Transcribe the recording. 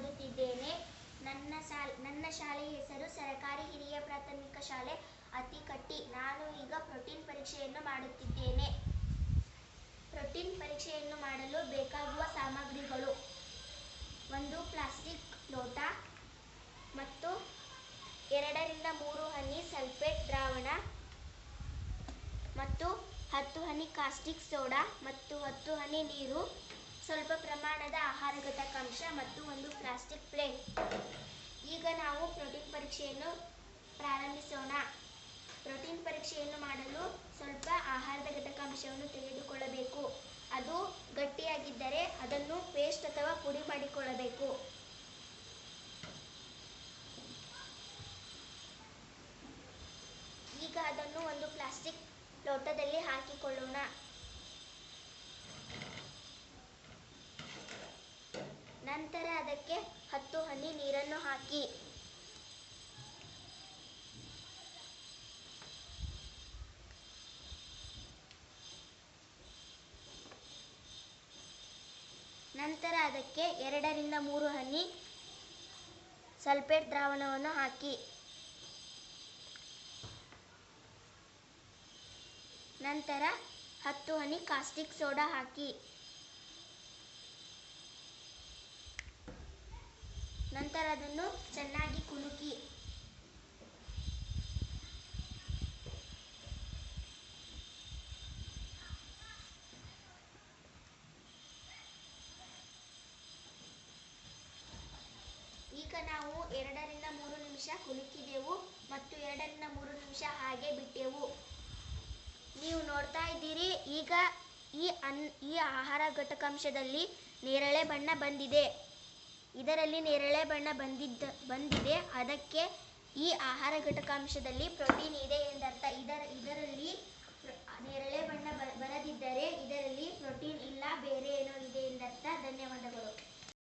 ಓದುತ್ತಿದ್ದೇನೆ. ನನ್ನ ಶಾಲೆಯ ಹೆಸರು ಸರ್ಕಾರಿ ಹಿರಿಯ ಪ್ರಾಥಮಿಕ ಶಾಲೆ ಅತ್ತಿಕಟ್ಟಿ. ನಾನು ಈಗ ಪ್ರೋಟೀನ್ ಪರೀಕ್ಷೆಯನ್ನು ಮಾಡುತ್ತಿದ್ದೇನೆ. ಪ್ರೋಟೀನ್ ಪರೀಕ್ಷೆಯನ್ನು ಮಾಡಲು ಬೇಕಾಗುವ ಸಾಮಗ್ರಿಗಳು: ಒಂದು ಪ್ಲಾಸ್ಟಿಕ್ ಲೋಟ ಮತ್ತು 2 ರಿಂದ 3 ಹನಿ ಸಲ್ಫೇಟ್ ದ್ರಾವಣ ಮತ್ತು 10 ಹನಿ ಕಾಸ್ಟಿಕ್ ಸೋಡಾ ಮತ್ತು 10 ಹನಿ ನೀರು, ಸ್ವಲ್ಪ ಪ್ರಮಾಣದ ಆಹಾರ ಘಟಕಾಂಶ ಮತ್ತು ಒಂದು ಪ್ಲಾಸ್ಟಿಕ್ ಪ್ಲೇಟ್. ಈಗ ನಾವು ಪ್ರೋಟೀನ್ ಪರೀಕ್ಷೆಯನ್ನು ಪ್ರಾರಂಭಿಸೋಣ. ಪ್ರೋಟೀನ್ ಪರೀಕ್ಷೆಯನ್ನು ಮಾಡಲು ಸ್ವಲ್ಪ ಆಹಾರದ ಘಟಕಾಂಶವನ್ನು ತೆಗೆದುಕೊಳ್ಳಬೇಕು. ಅದು ಗಟ್ಟಿಯಾಗಿದ್ದರೆ ಅದನ್ನು ಪೇಸ್ಟ್ ಅಥವಾ ಪುಡಿ ಮಾಡಿಕೊಳ್ಳಬೇಕು. ಈಗ ಅದನ್ನು ಒಂದು ಪ್ಲಾಸ್ಟಿಕ್ ಲೋಟದಲ್ಲಿ ಹಾಕಿಕೊಳ್ಳೋಣ. ನಂತರ ಅದಕ್ಕೆ 10 ಹನಿ ನೀರನ್ನು ಹಾಕಿ. ನಂತರ ಅದಕ್ಕೆ 2 ರಿಂದ 3 ಹನಿ ಸಲ್ಫೇಟ್ ದ್ರಾವಣವನ್ನು ಹಾಕಿ. ನಂತರ 10 ಹನಿ ಕಾಸ್ಟಿಕ್ ಸೋಡಾ ಹಾಕಿ. ನಂತರ ಅದನ್ನು ಚೆನ್ನಾಗಿ ಕುಲುಕಿ. ಈಗ ನಾವು 2 ರಿಂದ 3 ನಿಮಿಷ ಕುಲುಕಿದೆವು ಮತ್ತು 2 ರಿಂದ 3 ನಿಮಿಷ ಹಾಗೆ ಬಿಟ್ಟೆವು. ನೀವು ನೋಡ್ತಾ ಇದ್ದೀರಿ, ಈಗ ಈ ಆಹಾರ ಘಟಕಾಂಶದಲ್ಲಿ ನೇರಳೆ ಬಣ್ಣ ಬಂದಿದೆ. ಇದರಲ್ಲಿ ನೇರಳೆ ಬಣ್ಣ ಬಂದಿದೆ, ಅದಕ್ಕೆ ಈ ಆಹಾರ ಘಟಕಾಂಶದಲ್ಲಿ ಪ್ರೋಟೀನ್ ಇದೆ ಎಂದರ್ಥ. ಇದರಲ್ಲಿ ನೇರಳೆ ಬಣ್ಣ